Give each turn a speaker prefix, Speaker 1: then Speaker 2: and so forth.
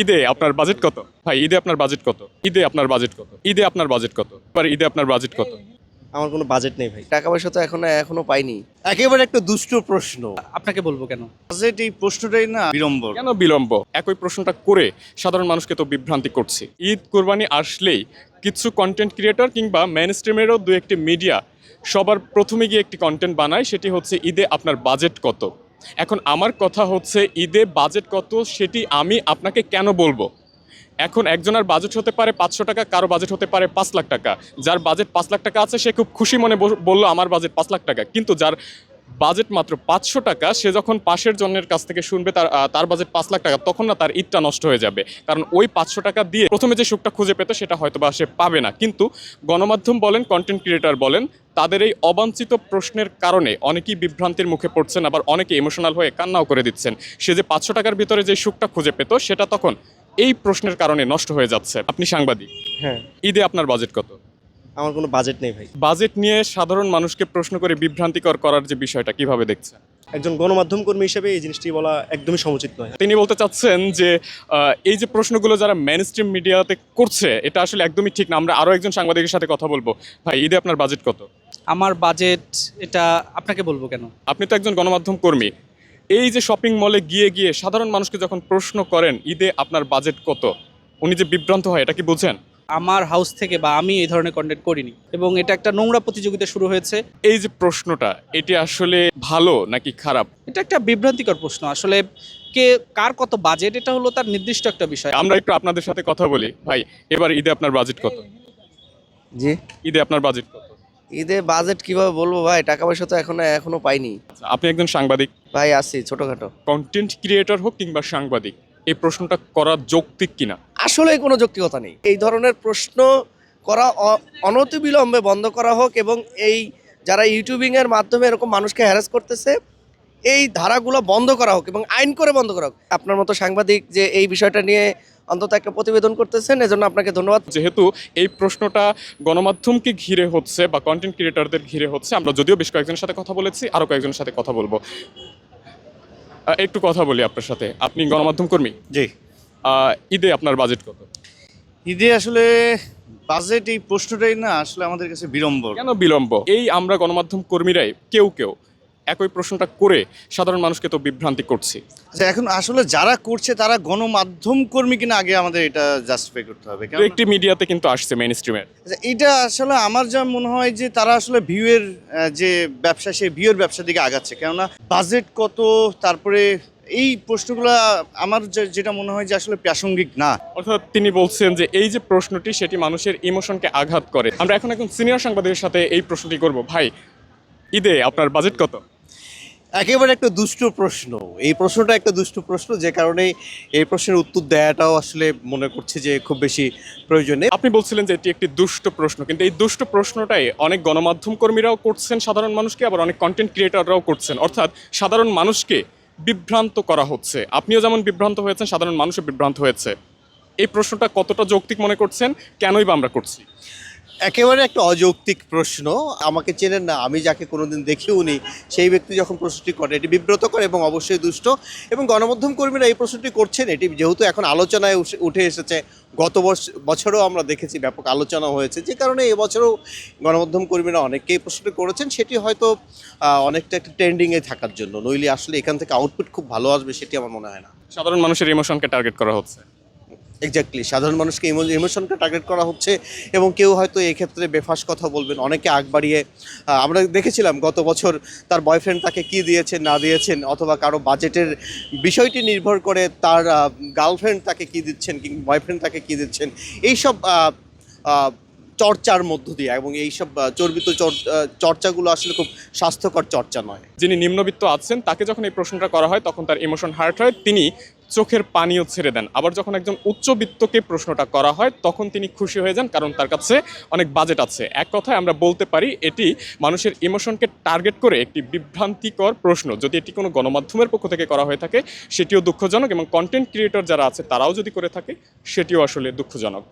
Speaker 1: ঈদে আপনার বাজেট কত? ভাই ঈদে আপনার বাজেট কত? ঈদে আপনার বাজেট কত? ঈদে আপনার বাজেট কত? এবার ঈদে আপনার বাজেট কত?
Speaker 2: আমার কোনো বাজেট নেই ভাই, টাকা পয়সা তো এখনো পাইনি। একেবারে একটা দুষ্ট প্রশ্ন।
Speaker 3: আপনাকে বলবো কেন?
Speaker 4: বাজেট এই প্রশ্নটাই না বিড়ম্বর।
Speaker 1: কেন বিলম্ব? একই প্রশ্নটা করে সাধারণ মানুষকে তো বিভ্রান্তি করছি। ঈদ কোরবানি আসলেই কিছু কন্টেন্ট ক্রিয়েটর কিংবা মেইনস্ট্রিমেরও দু একটি মিডিয়া সবার প্রথমে গিয়ে একটি কন্টেন্ট বানায়, সেটি হচ্ছে ঈদে আপনার বাজেট কত। এখন আমার কথা হচ্ছে ঈদে বাজেট কত সেটি আমি আপনাকে কেন বলবো? এখন একজনের বাজেট হতে পারে ৫০০ টাকা, কারো বাজেট হতে পারে ৫ লাখ টাকা। যার বাজেট ৫ লাখ টাকা আছে সে খুব খুশি মনে বললো আমার বাজেট ৫ লাখ টাকা, কিন্তু যার বাজেট মাত্র ৫০০ টাকা সে যখন পাশের জনের কাছ থেকে শুনবে তার বাজেট ৫ লাখ টাকা, তখন না তার ঈদটা নষ্ট হয়ে যাবে। কারণ ওই ৫০০ টাকা দিয়ে প্রথমে যে সুখটা খুঁজে পেত সেটা হয়তো বা সে পাবে না। কিন্তু গণমাধ্যম বলেন, কন্টেন্ট ক্রিয়েটর বলেন, তাদের এই অবাঞ্ছিত প্রশ্নের কারণে অনেকেই বিভ্রান্তির মুখে পড়ছেন, আবার অনেকে ইমোশনাল হয়ে কান্নাও করে দিচ্ছেন। সে যে ৫০০ টাকার ভিতরে যে সুখটা খুঁজে পেত সেটা তখন এই প্রশ্নের কারণে নষ্ট হয়ে যাচ্ছে। আপনি সাংবাদিক,
Speaker 2: হ্যাঁ,
Speaker 1: ঈদে আপনার বাজেট কত?
Speaker 2: আমার কোনো বাজেট নেই ভাই।
Speaker 1: বাজেট নিয়ে সাধারণ মানুষকে প্রশ্ন করে বিভ্রান্তিকর করার যে বিষয়টা কিভাবে দেখছেন?
Speaker 2: একজন গণমাধ্যম কর্মী হিসেবে এই জিনিসটি বলা একদমই সমুচিত নয়।
Speaker 1: তিনি বলতে চাচ্ছেন যে এই যে প্রশ্নগুলো যারা মেইনস্ট্রিম মিডিয়াতে করছে এটা আসলে একদমই ঠিক না। আমরা আরও একজন সাংবাদিকের সাথে কথা বলবো। ভাই ঈদে আপনার বাজেট কত?
Speaker 3: আমার বাজেট এটা আপনাকে বলবো কেন?
Speaker 1: আপনি তো একজন গণমাধ্যম কর্মী। এই যে শপিং মলে গিয়ে গিয়ে সাধারণ মানুষকে যখন প্রশ্ন করেন ঈদে আপনার বাজেট কত, উনি যে বিভ্রান্ত হয় এটা কি বুঝেন?
Speaker 3: আমার হাউস থেকে বা আমি এই ধরনের কন্টেন্ট করিনি, এবং এটা একটা নোংরা প্রতিযোগিতা শুরু হয়েছে।
Speaker 1: এই যে প্রশ্নটা এটি আসলে ভালো নাকি খারাপ?
Speaker 3: এটা একটা বিভ্রান্তিকর প্রশ্ন। আসলে কে কার কত বাজেট এটা হলো তার নির্দিষ্ট একটা বিষয়।
Speaker 1: আমরা একটু আপনাদের সাথে কথা বলি। ভাই এবার ঈদে আপনার বাজেট কত?
Speaker 2: জি,
Speaker 1: ঈদে আপনার বাজেট কত?
Speaker 2: ঈদে বাজেট কিভাবে বলবো ভাই, টাকা পয়সা তো এখনো পাইনি।
Speaker 1: আচ্ছা, আপনি একজন সাংবাদিক,
Speaker 2: ভাই আছি ছোটখাটো।
Speaker 1: কন্টেন্ট ক্রিয়েটর হোক কিংবা সাংবাদিক, এই প্রশ্নটা করা যৌক্তিক কিনা?
Speaker 2: আসলে কোনো যৌক্তিকতা নেই। এই ধরনের প্রশ্ন করা অনতিবিলম্বে বন্ধ করা হোক, এবং এই যারা ইউটিউবিংয়ের মাধ্যমে এরকম মানুষকে হ্যারাস করতেছে এই ধারাগুলো বন্ধ করা হোক এবং আইন করে বন্ধ করা হোক। আপনার মতো সাংবাদিক যে এই বিষয়টা নিয়ে অন্তত একটা প্রতিবেদন করতেছেন, এজন্য আপনাকে ধন্যবাদ।
Speaker 1: যেহেতু এই প্রশ্নটা গণমাধ্যমকে ঘিরে হচ্ছে বা কন্টেন্ট ক্রিয়েটরদের ঘিরে হচ্ছে, আমরা যদিও বেশ কয়েকজনের সাথে কথা বলেছি, আরও কয়েকজনের সাথে কথা বলবো। একটু কথা বলি আপনার সাথে। আপনি গণমাধ্যম কর্মী,
Speaker 4: জি,
Speaker 1: ঈদে আপনার বাজেট কত?
Speaker 4: ঈদে আসলে বাজেট এই প্রশ্নটাই না আসলে আমাদের কাছে বিড়ম্বর।
Speaker 1: কেন বিলম্ব? এই আমরা গণমাধ্যম কর্মীরাই কেউ কেউ একই প্রশ্নটা করে সাধারণ মানুষকে তো বিভ্রান্তি করছি।
Speaker 4: আচ্ছা, এখন আসলে যারা করছে তারা গণমাধ্যম কর্মী কিনা আগে আমাদের এটা জাস্টিফাই করতে হবে।
Speaker 1: তো একটি মিডিয়াতে কিন্তু আসছে মেইন স্ট্রিমের।
Speaker 4: আচ্ছা, এটা আসলে আমার যা মনে হয় যে তারা আসলে ভিউয়ের যে ব্যবসা, সেই ভিউয়ের ব্যবসার দিকে আগাচ্ছে। কেননা বাজেট কত, তারপরে এই প্রশ্নগুলো আমার যেটা মনে হয় যে আসলে প্রাসঙ্গিক না।
Speaker 1: অর্থাৎ তিনি বলছেন যে এই যে প্রশ্নটি সেটি মানুষের ইমোশনকে আঘাত করে। আমরা এখন একজন সিনিয়র সাংবাদিকের সাথে এই প্রশ্নটি করব। ভাই ঈদে আপনার বাজেট কত?
Speaker 5: একেবারে একটা দুষ্ট প্রশ্ন। এই প্রশ্নটা একটা দুষ্ট প্রশ্ন, যে কারণে এই প্রশ্নের উত্তর দেওয়াটাও আসলে মনে করছি যে খুব বেশি প্রয়োজন নেই।
Speaker 1: আপনি বলছিলেন যে এটি একটি দুষ্ট প্রশ্ন, কিন্তু এই দুষ্ট প্রশ্নটাই অনেক গণমাধ্যম কর্মীরাও করছেন সাধারণ মানুষকে, আবার অনেক কন্টেন্ট ক্রিয়েটররাও করছেন। অর্থাৎ সাধারণ মানুষকে বিভ্রান্ত করা হচ্ছে। আপনিও যেমন বিভ্রান্ত হয়েছেন, সাধারণ মানুষও বিভ্রান্ত হয়েছে। এই প্রশ্নটা কতটা যৌক্তিক মনে করছেন? কেনই বা আমরা করছি?
Speaker 5: একেবারে একটা অযৌক্তিক প্রশ্ন। আমাকে চেনেন না, আমি যাকে কোনোদিন দেখিও নি, সেই ব্যক্তি যখন প্রশ্নটি করে এটি বিব্রতকর এবং অবশ্যই দুষ্ট। এবং গণমাধ্যম কর্মীরা এই প্রশ্নটি করছেন, এটি যেহেতু এখন আলোচনায় উঠে এসেছে, গত বছরও আমরা দেখেছি ব্যাপক আলোচনা হয়েছে, যে কারণে এবছরও গণমাধ্যম কর্মীরা অনেকেই প্রশ্নটি করেছেন। সেটি হয়তো অনেকটা একটা ট্রেন্ডিংয়ে থাকার জন্য, নইলে আসলে এখান থেকে আউটপুট খুব ভালো আসবে সেটি আমার মনে হয় না।
Speaker 1: সাধারণ মানুষের ইমোশনকে টার্গেট করা হচ্ছে।
Speaker 5: এক্স্যাক্টলি, সাধারণ মানুষকে ইমোশনকে টার্গেট করা হচ্ছে, এবং কেউ হয়তো এক্ষেত্রে বেফাস কথা বলবেন, অনেকে আগ বাড়িয়ে। আমরা দেখেছিলাম গত বছর তার বয়ফ্রেন্ড তাকে কি দিয়েছেন না দিয়েছেন, অথবা কারো বাজেটের বিষয়টি নির্ভর করে তার গার্লফ্রেন্ড তাকে কি দিচ্ছেন কিংবা বয়ফ্রেন্ড তাকে কি দিচ্ছেন, এইসব চর্চার মধ্য দিয়ে, এবং এইসব চর্বিত চর্চাগুলো আসলে খুব স্বাস্থ্যকর চর্চা নয়।
Speaker 1: যিনি নিম্নবিত্ত আছেন তাকে যখন এই প্রশ্নটা করা হয় তখন তার ইমোশন হার্ট হয়, তিনি চোখের পানিও ছেড়ে দেন। আবার যখন একজন উচ্চবিত্তকে প্রশ্নটা করা হয় তখন তিনি খুশি হয়ে যান, কারণ তার কাছে অনেক বাজেট আছে। এক কথায় আমরা বলতে পারি এটি মানুষের ইমোশনকে টার্গেট করে একটি বিভ্রান্তিকর প্রশ্ন। যদি এটি কোনো গণমাধ্যমের পক্ষ থেকে করা হয়ে থাকে সেটিও দুঃখজনক, এবং কন্টেন্ট ক্রিয়েটর যারা আছে তারাও যদি করে থাকে সেটিও আসলে দুঃখজনক।